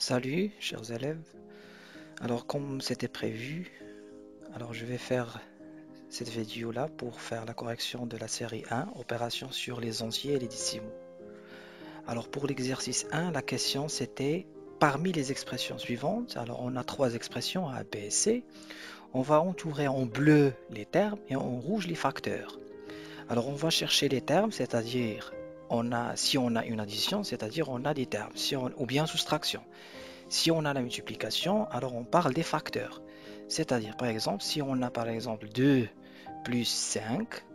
Salut, chers élèves. Alors, comme c'était prévu, alors je vais faire cette vidéo-là pour faire la correction de la série 1, opération sur les entiers et les décimaux. Alors, pour l'exercice 1, la question c'était parmi les expressions suivantes. Alors, on a trois expressions A, B et C. On va entourer en bleu les termes et en rouge les facteurs. Alors, on va chercher les termes, c'est-à-dire si on a une addition, c'est-à-dire on a des termes, ou bien soustraction. Si on a la multiplication, alors on parle des facteurs. C'est-à-dire, par exemple, si on a par exemple 2 plus 5,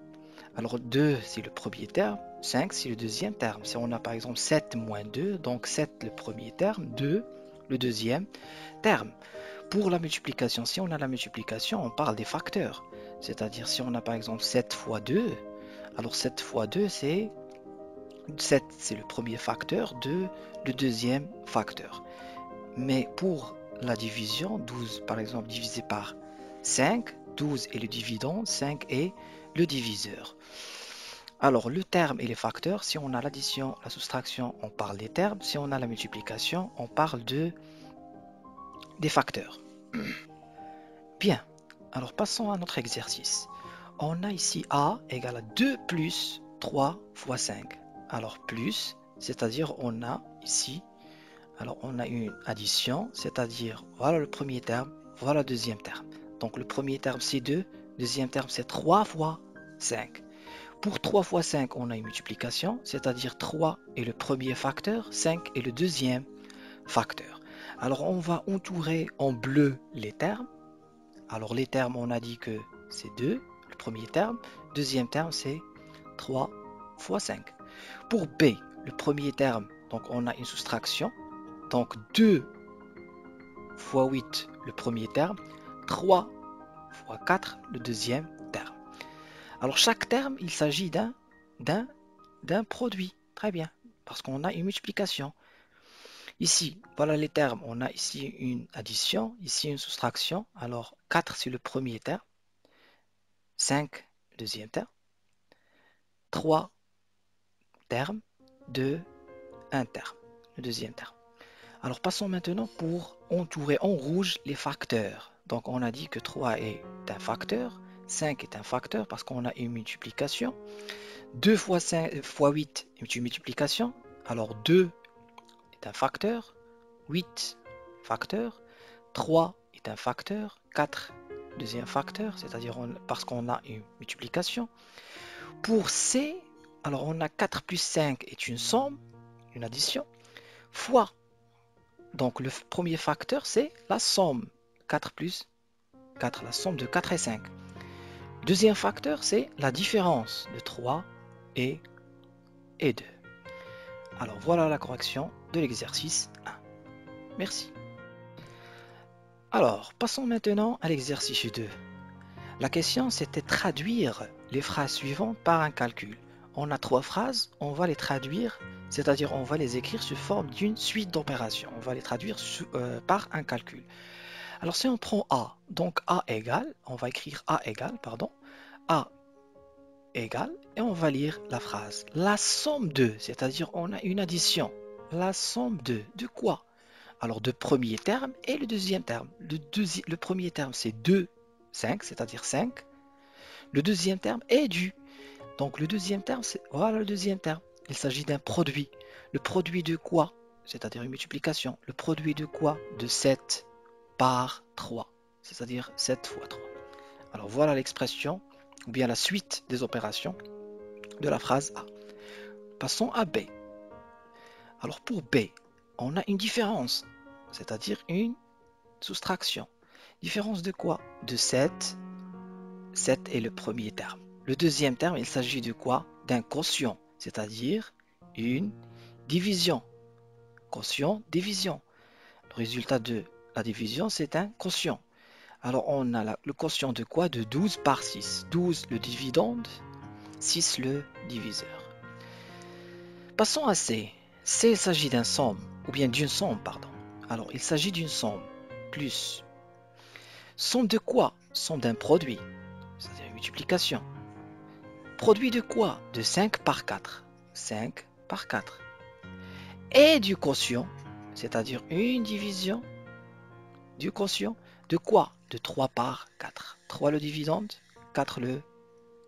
alors 2 c'est le premier terme, 5 c'est le deuxième terme. Si on a par exemple 7 moins 2, donc 7 le premier terme, 2 le deuxième terme. Pour la multiplication, si on a la multiplication, on parle des facteurs. C'est-à-dire, si on a par exemple 7 fois 2, alors 7 fois 2 c'est 7 c'est le premier facteur, 2 le deuxième facteur. Mais pour la division, 12 par exemple divisé par 5, 12 est le dividende, 5 est le diviseur. Alors le terme et les facteurs, si on a l'addition, la soustraction, on parle des termes. Si on a la multiplication, on parle des facteurs. Bien, alors passons à notre exercice. On a ici A égale à 2 plus 3 fois 5. Alors plus, c'est-à-dire on a ici alors on a une addition, c'est-à-dire voilà le premier terme, voilà le deuxième terme. Donc le premier terme c'est 2, deuxième terme c'est 3 fois 5. Pour 3 fois 5, on a une multiplication, c'est-à-dire 3 est le premier facteur, 5 est le deuxième facteur. Alors on va entourer en bleu les termes. Alors les termes, on a dit que c'est 2, le premier terme, deuxième terme c'est 3 fois 5. Pour B, le premier terme, donc on a une soustraction. Donc 2 fois 8 le premier terme, 3 fois 4 le deuxième terme. Alors chaque terme, il s'agit d'un produit. Très bien, parce qu'on a une multiplication. Ici, voilà les termes. On a ici une addition, ici une soustraction. Alors 4 c'est le premier terme, 5 le deuxième terme, 3 termes, 2, 1 terme, le deuxième terme. Alors passons maintenant pour entourer en rouge les facteurs. Donc on a dit que 3 est un facteur, 5 est un facteur parce qu'on a une multiplication. 2 fois 5 fois 8 est une multiplication. Alors 2 est un facteur, 8 facteur, 3 est un facteur, 4 deuxième facteur, c'est-à-dire parce qu'on a une multiplication. Pour C, alors on a 4 plus 5 est une somme, une addition, fois. Donc le premier facteur, c'est la somme. 4 plus 4, la somme de 4 et 5. Deuxième facteur, c'est la différence de 3 et 2. Alors voilà la correction de l'exercice 1. Merci. Alors, passons maintenant à l'exercice 2. La question, c'était traduire les phrases suivantes par un calcul. On a 3 phrases, on va les traduire, c'est-à-dire on va les écrire sous forme d'une suite d'opérations. On va les traduire par un calcul. Alors si on prend A, donc A égale, on va écrire A égale, pardon, A égale, et on va lire la phrase. La somme de, c'est-à-dire on a une addition. La somme de quoi? Alors de premier terme et le deuxième terme. Le premier terme c'est 2, 5, c'est-à-dire 5. Le deuxième terme est du. Donc le deuxième terme, c'est voilà le deuxième terme. Il s'agit d'un produit. Le produit de quoi? C'est-à-dire une multiplication. Le produit de quoi? De 7 par 3, c'est-à-dire 7 fois 3. Alors voilà l'expression, ou bien la suite des opérations de la phrase A. Passons à B. Alors pour B, on a une différence, c'est-à-dire une soustraction. Différence de quoi? De 7. 7 est le premier terme. Le deuxième terme, il s'agit de quoi? D'un quotient, c'est-à-dire une division. Quotient, division. Le résultat de la division, c'est un quotient. Alors on a le quotient de quoi? De 12 par 6. 12 le dividende, 6 le diviseur. Passons à C. C, il s'agit d'une somme, ou bien d'une somme, pardon. Alors il s'agit d'une somme, plus. Somme de quoi? Somme d'un produit, c'est-à-dire une multiplication. Produit de quoi? De 5 par 4. 5 par 4. Et du quotient, c'est-à-dire une division du quotient. De quoi? De 3 par 4. 3 le dividende, 4 le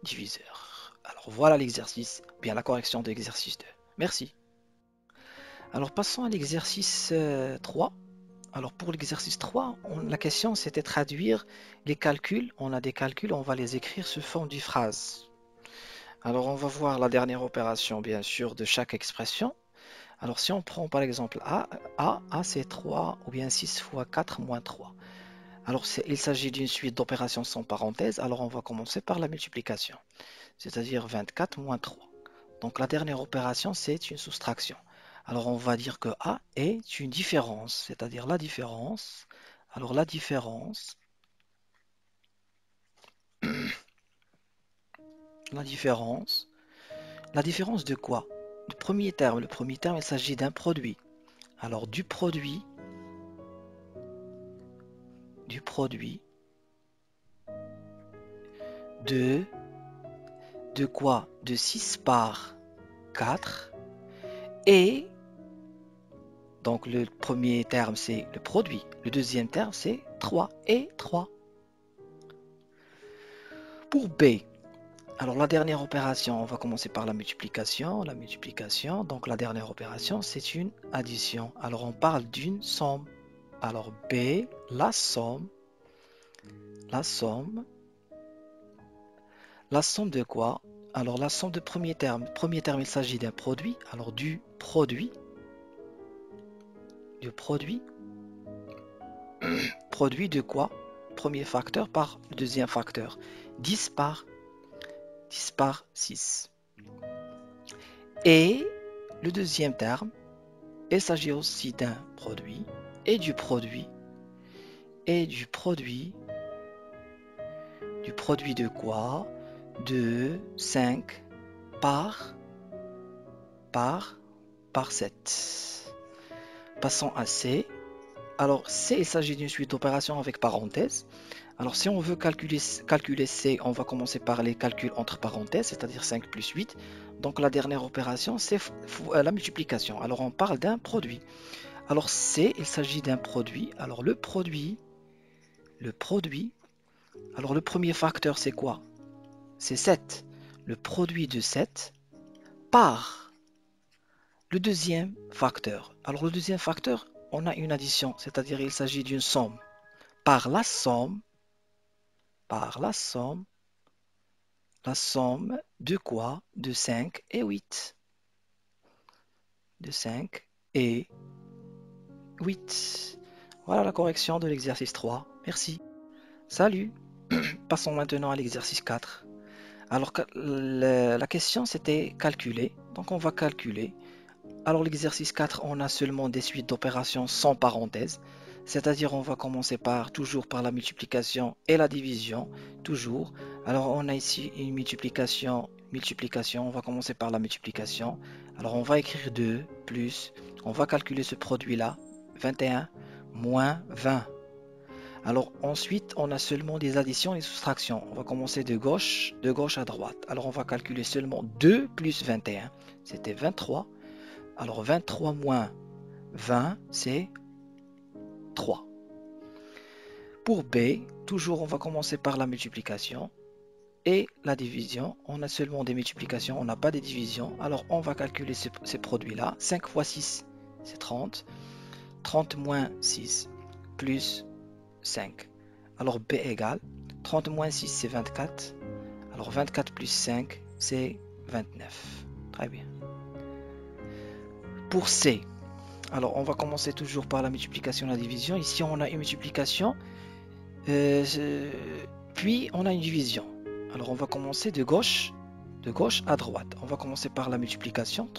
diviseur. Alors voilà l'exercice, bien la correction de l'exercice 2. Merci. Alors passons à l'exercice 3. Alors pour l'exercice 3, la question c'était traduire les calculs. On a des calculs, on va les écrire sous forme de phrase. Alors on va voir la dernière opération bien sûr de chaque expression. Alors si on prend par exemple A c'est 3 ou bien 6 fois 4 moins 3. Alors il s'agit d'une suite d'opérations sans parenthèse, alors on va commencer par la multiplication, c'est-à-dire 24 moins 3. Donc la dernière opération c'est une soustraction. Alors on va dire que A est une différence, c'est-à-dire la différence. Alors la différence, la différence, la différence de quoi? Le premier terme il s'agit d'un produit. Alors du produit de quoi? De 6 par 4 et donc le premier terme c'est le produit, le deuxième terme c'est 3 et 3. Pour B, alors la dernière opération, on va commencer par la multiplication. La multiplication, donc la dernière opération c'est une addition. Alors on parle d'une somme. Alors B, la somme de quoi? Alors la somme de premier terme. Premier terme il s'agit d'un produit. Alors du produit de quoi? Premier facteur par le deuxième facteur. 10 par 6. Et le deuxième terme, il s'agit aussi d'un produit et du produit de quoi? De 5 par 7. Passons à C. Alors C, il s'agit d'une suite d'opérations avec parenthèses. Alors si on veut calculer C, on va commencer par les calculs entre parenthèses, c'est-à-dire 5 plus 8. Donc la dernière opération, c'est la multiplication. Alors on parle d'un produit. Alors C, il s'agit d'un produit. Alors le produit, alors le premier facteur c'est quoi? C'est 7. Le produit de 7 par le deuxième facteur. Alors le deuxième facteur, on a une addition, c'est-à-dire il s'agit d'une somme. Par la somme de quoi? De 5 et 8. De 5 et 8. Voilà la correction de l'exercice 3. Merci. Salut. Passons maintenant à l'exercice 4. Alors la question c'était calculer. Donc on va calculer. Alors l'exercice 4, on a seulement des suites d'opérations sans parenthèse. C'est-à-dire on va commencer toujours par la multiplication et la division. Toujours. Alors on a ici une multiplication. On va commencer par la multiplication. Alors on va écrire 2 plus. On va calculer ce produit-là. 21 moins 20. Alors ensuite, on a seulement des additions et soustractions. On va commencer de gauche à droite. Alors on va calculer seulement 2 plus 21. C'était 23. Alors 23 moins 20, c'est 3. Pour B, toujours on va commencer par la multiplication et la division. On a seulement des multiplications, on n'a pas de divisions. Alors on va calculer ces produits-là. 5 fois 6, c'est 30. 30 moins 6 plus 5. Alors B égale 30 moins 6, c'est 24. Alors 24 plus 5, c'est 29. Très bien. Pour C, alors on va commencer toujours par la multiplication et la division. Ici on a une multiplication, puis on a une division. Alors on va commencer de gauche à droite. On va commencer par la multiplication.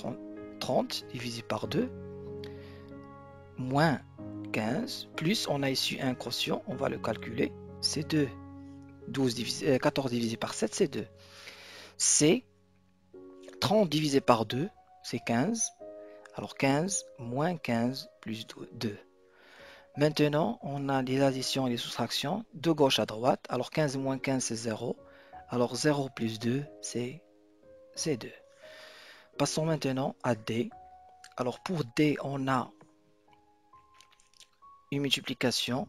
30 divisé par 2, moins 15, plus on a ici un quotient, on va le calculer, c'est 2. 14 divisé par 7, c'est 2. C'est 30 divisé par 2, c'est 15. Alors 15 moins 15 plus 2. Maintenant, on a les additions et les soustractions de gauche à droite. Alors 15 moins 15, c'est 0. Alors 0 plus 2, c'est 2. Passons maintenant à D. Alors pour D, on a une multiplication,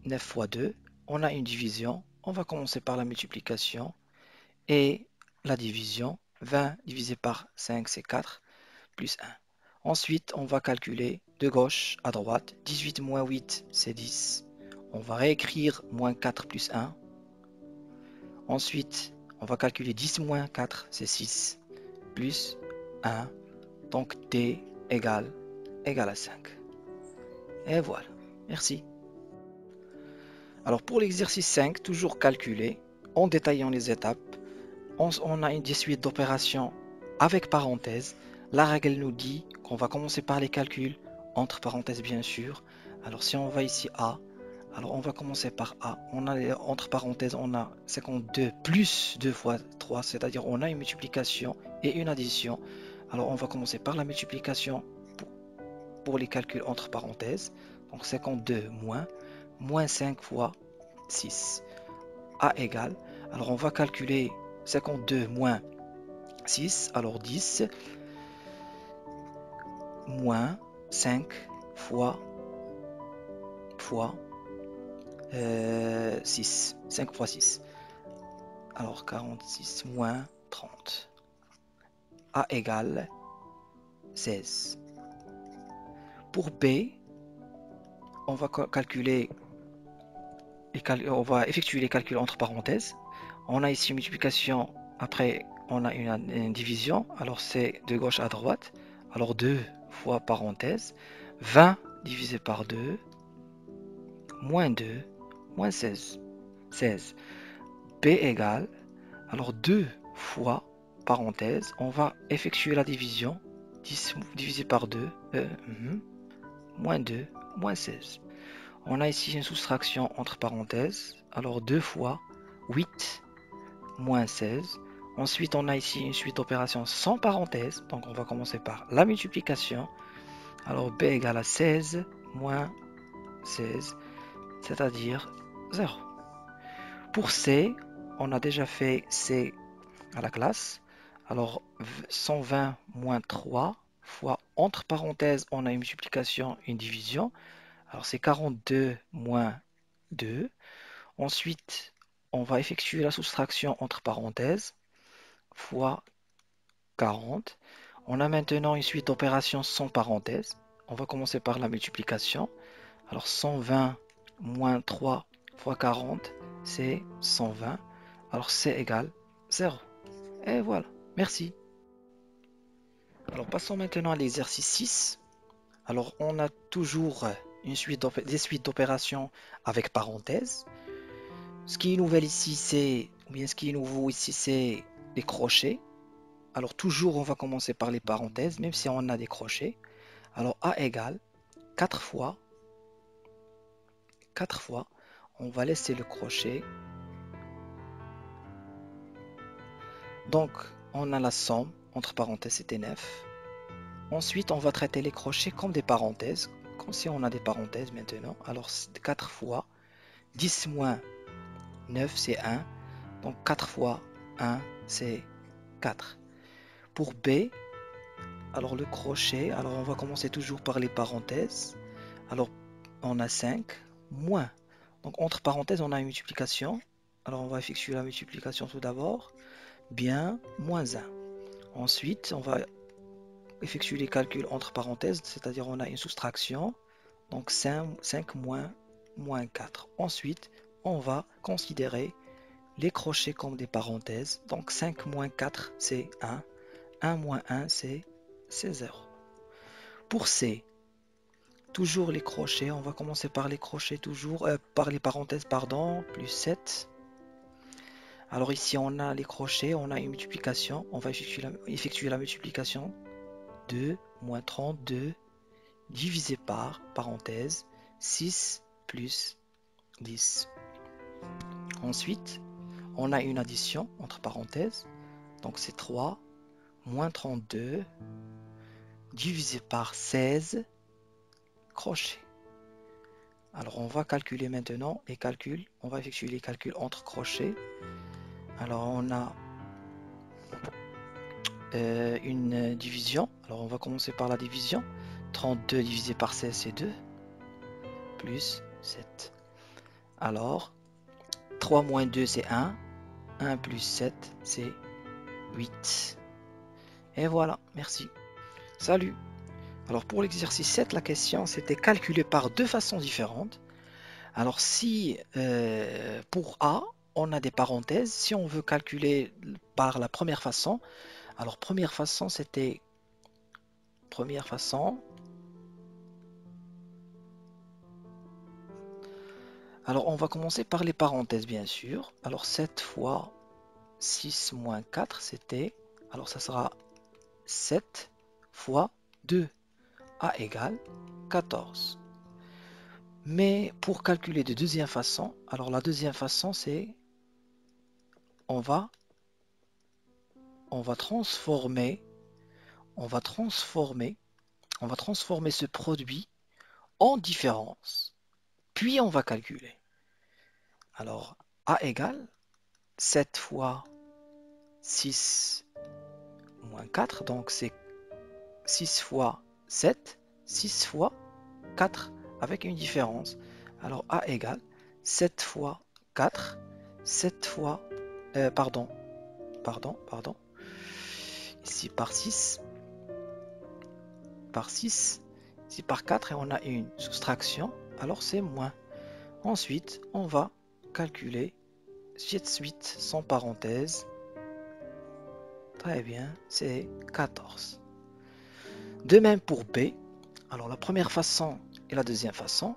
9 fois 2. On a une division. On va commencer par la multiplication et la division. 20 divisé par 5, c'est 4, plus 1. Ensuite, on va calculer de gauche à droite. 18 moins 8, c'est 10. On va réécrire moins 4 plus 1. Ensuite, on va calculer 10 moins 4, c'est 6, plus 1. Donc t égale à 5. Et voilà. Merci. Alors pour l'exercice 5, toujours calculer en détaillant les étapes. On a une suite d'opérations avec parenthèses. La règle nous dit qu'on va commencer par les calculs, entre parenthèses bien sûr. Alors si on va ici A, alors on va commencer par A. On a entre parenthèses, on a 52 plus 2 fois 3, c'est-à-dire on a une multiplication et une addition. Alors on va commencer par la multiplication pour les calculs entre parenthèses. Donc 52 moins 5 fois 6. A égale, alors on va calculer 52 moins 6, alors 10, moins 5 fois 6. 5 fois 6. Alors 46 moins 30. A égale 16. Pour B, on va calculer, on va effectuer les calculs entre parenthèses. On a ici une multiplication, après on a une division, alors c'est de gauche à droite. Alors 2 fois parenthèse, 20 divisé par 2, moins 2, moins 16. 16. B égale, alors 2 fois parenthèse, on va effectuer la division, 10 divisé par 2, moins 2, moins 16. On a ici une soustraction entre parenthèses, alors 2 fois 8, moins 16. Ensuite, on a ici une suite d'opérations sans parenthèse, donc on va commencer par la multiplication. Alors B égale à 16 moins 16, c'est-à-dire 0. Pour C, on a déjà fait C à la classe. Alors 120 moins 3 fois, entre parenthèses, on a une multiplication, une division. Alors c'est 42 moins 2. Ensuite, on va effectuer la soustraction entre parenthèses fois 40. On a maintenant une suite d'opérations sans parenthèses. On va commencer par la multiplication. Alors 120 moins 3 fois 40, c'est 120. Alors c'est égal 0. Et voilà, merci. Alors passons maintenant à l'exercice 6. Alors on a toujours des suites d'opérations avec parenthèses. Ce qui est nouvel ici, ce qui est nouveau ici, c'est les crochets. Alors toujours, on va commencer par les parenthèses, même si on a des crochets. Alors A égale 4 fois, on va laisser le crochet. Donc, on a la somme, entre parenthèses, c'était 9. Ensuite, on va traiter les crochets comme des parenthèses, comme si on a des parenthèses maintenant. Alors, 4 fois 10 moins 9, c'est 1. Donc, 4 fois 1, c'est 4. Pour B, alors le crochet, alors on va commencer toujours par les parenthèses. Alors, on a 5 moins. Donc, entre parenthèses, on a une multiplication. Alors, on va effectuer la multiplication tout d'abord. Bien, moins 1. Ensuite, on va effectuer les calculs entre parenthèses, c'est-à-dire on a une soustraction. Donc, 5 moins 4. Ensuite, on va considérer les crochets comme des parenthèses. Donc, 5 moins 4, c'est 1. 1 moins 1, c'est 0. Pour C, toujours les crochets. On va commencer par les crochets, toujours par les parenthèses, pardon, plus 7. Alors ici, on a les crochets, on a une multiplication. On va effectuer la multiplication. 2 moins 32 divisé par, parenthèse, 6 plus 10. Ensuite, on a une addition entre parenthèses. Donc c'est 3 moins 32 divisé par 16 crochets. Alors on va calculer maintenant les calculs. On va effectuer les calculs entre crochets. Alors on a une division. Alors on va commencer par la division. 32 divisé par 16, c'est 2. plus 7. Alors, 3 moins 2, c'est 1. 1 plus 7, c'est 8. Et voilà, merci. Salut. Alors, pour l'exercice 7, la question, c'était calculé par deux façons différentes. Alors, si pour A, on a des parenthèses, si on veut calculer par la première façon, alors première façon, c'était... Première façon... Alors, on va commencer par les parenthèses, bien sûr. Alors, 7 fois 6 moins 4, c'était... Alors, ça sera 7 fois 2. A égale 14. Mais pour calculer de deuxième façon, alors la deuxième façon, c'est... On va transformer... On va transformer ce produit en différence. Puis, on va calculer. Alors, A égale 7 fois 6 moins 4, donc c'est 6 fois 7, 6 fois 4, avec une différence. Alors A égale 7 fois 4, 7 fois... pardon, ici par 6, ici par 4, et on a une soustraction, alors c'est moins. Ensuite, on va calculer cette suite sans parenthèse. Très bien, c'est 14. De même pour B. Alors la première façon et la deuxième façon.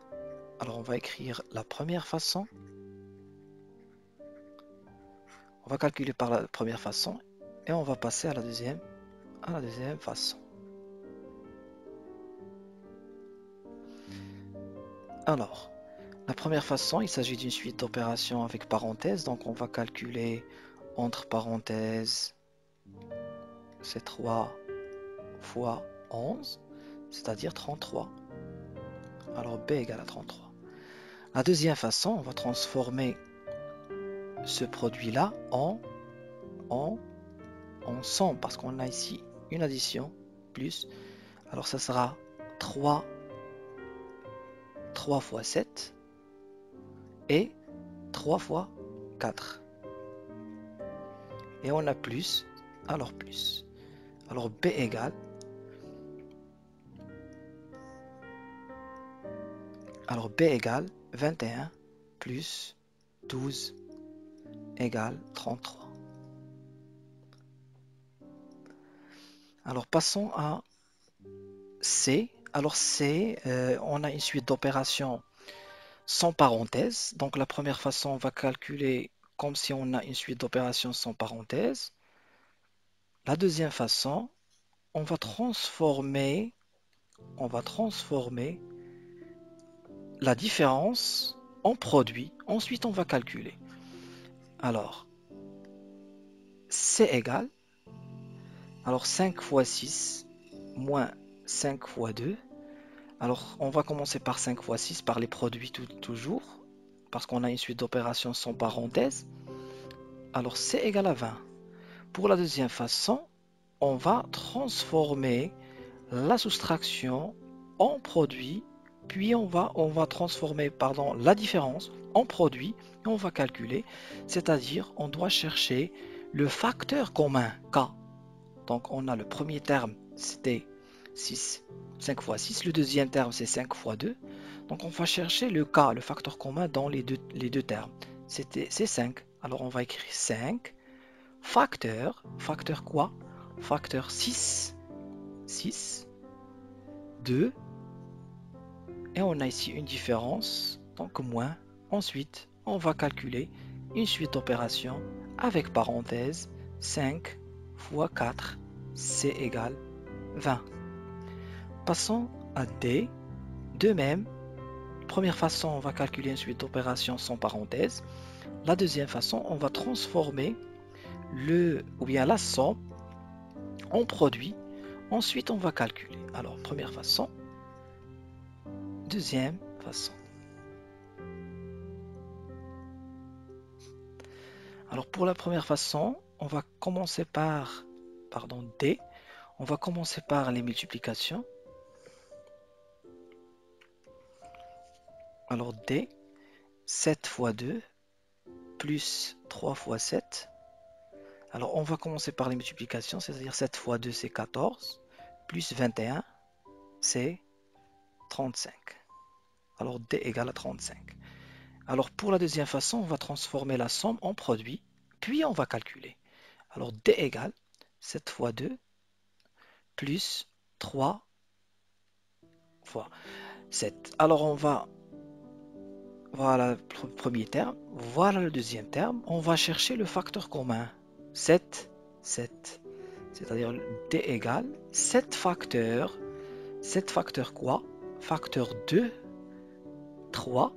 Alors on va écrire la première façon. On va calculer par la première façon et on va passer à la deuxième façon. Alors, la première façon, il s'agit d'une suite d'opérations avec parenthèses. Donc on va calculer entre parenthèses, c'est 3 fois 11, c'est-à-dire 33. Alors B égale à 33. La deuxième façon, on va transformer ce produit-là en somme, parce qu'on a ici une addition plus. Alors ça sera 3 fois 7 et 3 fois 4. Et on a plus, alors plus. Alors B égale... Alors B égale 21 plus 12 égale 33. Alors passons à C. Alors C, on a une suite d'opérations sans parenthèse. Donc la première façon, on va calculer comme si on a une suite d'opérations sans parenthèse. La deuxième façon, on va transformer la différence en produit. Ensuite, on va calculer. Alors, C égale, alors 5 fois 6 moins 5 fois 2. Alors, on va commencer par 5 fois 6, par les produits toujours, parce qu'on a une suite d'opérations sans parenthèse. Alors, C égale à 20. Pour la deuxième façon, on va transformer la soustraction en produit, puis on va transformer la différence en produit, et on va calculer, c'est-à-dire on doit chercher le facteur commun K. Donc on a le premier terme, c'était 5 fois 6, le deuxième terme c'est 5 fois 2, donc on va chercher le K, le facteur commun dans les deux termes, c'est 5, alors on va écrire 5, facteur quoi? Facteur 6, 2, et on a ici une différence, donc moins. Ensuite, on va calculer une suite d'opérations avec parenthèse, 5 fois 4, c'est égal 20. Passons à D. De même, première façon, on va calculer une suite d'opérations sans parenthèse. La deuxième façon, on va transformer la somme en produit. Ensuite, on va calculer. Alors, première façon, deuxième façon. Alors pour la première façon, on va commencer par, D. On va commencer par les multiplications. Alors D, 7 fois 2, plus 3 fois 7. Alors on va commencer par les multiplications, c'est-à-dire 7 fois 2 c'est 14, plus 21 c'est 35. Alors D égale à 35. Alors pour la deuxième façon, on va transformer la somme en produit, puis on va calculer. Alors D égale 7 fois 2 plus 3 fois 7. Alors on va, voilà le premier terme, voilà le deuxième terme. On va chercher le facteur commun. 7, 7. C'est-à-dire D égale 7 facteurs. 7 facteurs quoi? Facteur 2, 3.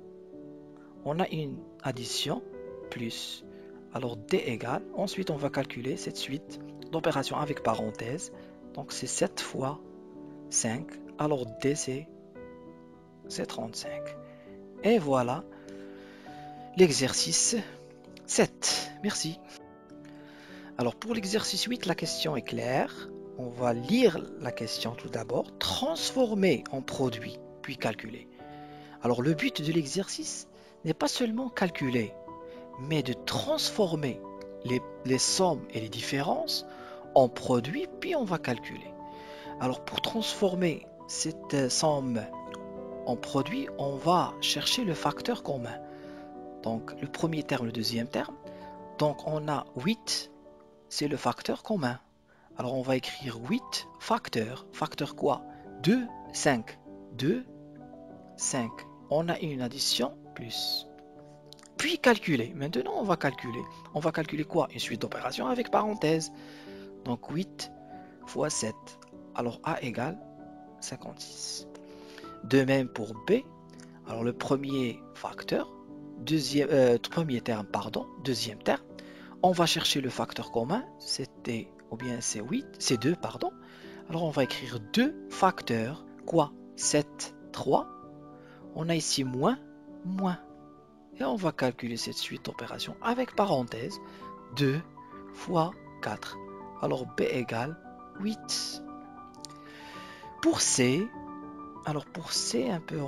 On a une addition plus. Alors D égale, ensuite on va calculer cette suite d'opérations avec parenthèse. Donc c'est 7 fois 5. Alors D c'est 35. Et voilà l'exercice 7. Merci. Alors pour l'exercice 8, la question est claire. On va lire la question tout d'abord, transformer en produit, puis calculer. Alors le but de l'exercice n'est pas seulement calculer, mais de transformer les sommes et les différences en produits, puis on va calculer. Alors pour transformer cette somme en produit, on va chercher le facteur commun. Donc le premier terme, le deuxième terme. Donc on a 8, c'est le facteur commun. Alors on va écrire 8 facteurs. Facteur quoi? 2, 5. 2, 5. On a une addition plus. Puis calculer. Maintenant on va calculer. On va calculer quoi? Une suite d'opérations avec parenthèse. Donc 8 fois 7. Alors A égale 56. De même pour B. Alors le premier facteur, premier terme, pardon, deuxième terme. On va chercher le facteur commun, c'était, ou bien c'est 8, c'est 2, pardon. Alors on va écrire 2 facteurs, quoi? 7, 3. On a ici moins, moins. Et on va calculer cette suite d'opérations avec parenthèse, 2 fois 4. Alors B égale 8. Pour C, alors pour C, un peu,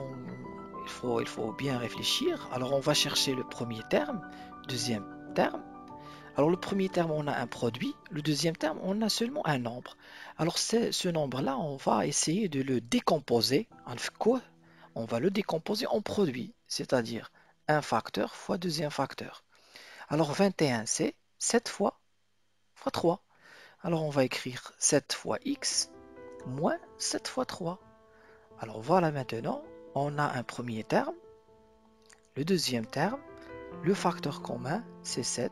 il faut bien réfléchir. Alors on va chercher le premier terme, deuxième terme. Alors le premier terme, on a un produit. Le deuxième terme, on a seulement un nombre. Alors ce nombre-là, on va essayer de le décomposer. On va le décomposer en produit, c'est-à-dire un facteur fois deuxième facteur. Alors 21, c'est 7 fois 3. Alors on va écrire 7 fois x moins 7 fois 3. Alors voilà maintenant, on a un premier terme. Le deuxième terme, le facteur commun, c'est 7.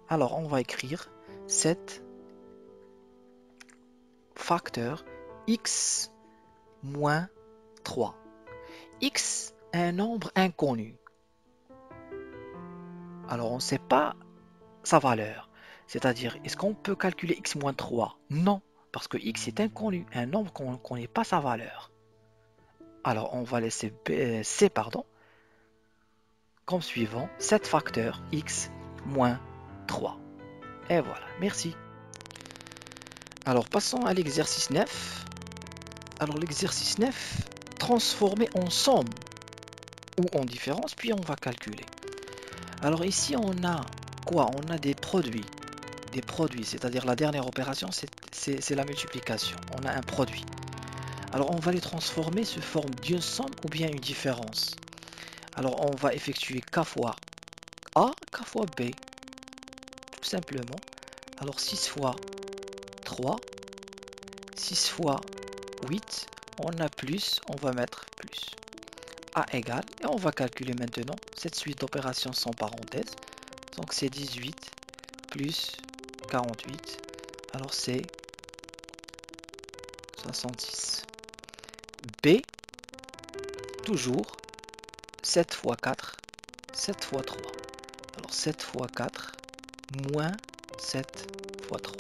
Alors on va écrire 7 facteur x moins 3. X est un nombre inconnu. Alors on ne sait pas sa valeur. C'est-à-dire, est-ce qu'on peut calculer x moins 3? Non, parce que x est inconnu, un nombre qu'on ne connaît pas sa valeur. Alors on va laisser C comme suivant 7 facteurs x moins 3. Et voilà, merci. Alors passons à l'exercice 9. Alors l'exercice 9, transformer en somme ou en différence, puis on va calculer. Alors ici on a quoi? On a des produits. Des produits, c'est-à-dire la dernière opération, c'est la multiplication. On a un produit. Alors on va les transformer sous forme d'une somme ou bien une différence. Alors on va effectuer K fois A, K fois B. Tout simplement. Alors 6 fois 3, 6 fois 8, on a plus, on va mettre plus. A égale, et on va calculer maintenant cette suite d'opérations sans parenthèse. Donc c'est 18 plus 48, alors c'est 66. B, toujours 7 fois 4, 7 fois 3. Alors 7 fois 4 moins 7 fois 3.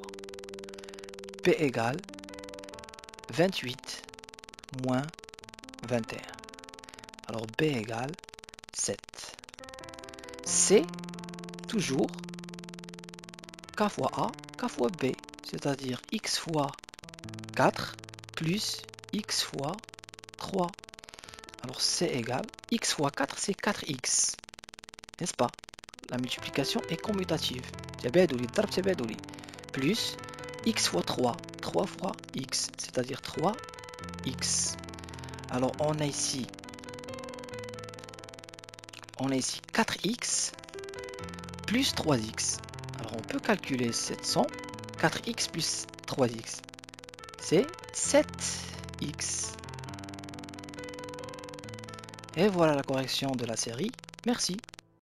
P égale 28 moins 21. Alors B égale 7. C, toujours K fois A, K fois B, c'est-à-dire x fois 4 plus x fois 3. Alors c'est égal, x fois 4 c'est 4x, n'est-ce pas? La multiplication est commutative. Plus x fois 3, 3 fois x, c'est-à-dire 3x. Alors on a ici 4x plus 3x. Alors on peut calculer 700, 4x plus 3x, c'est 7x. Et voilà la correction de la série. Merci.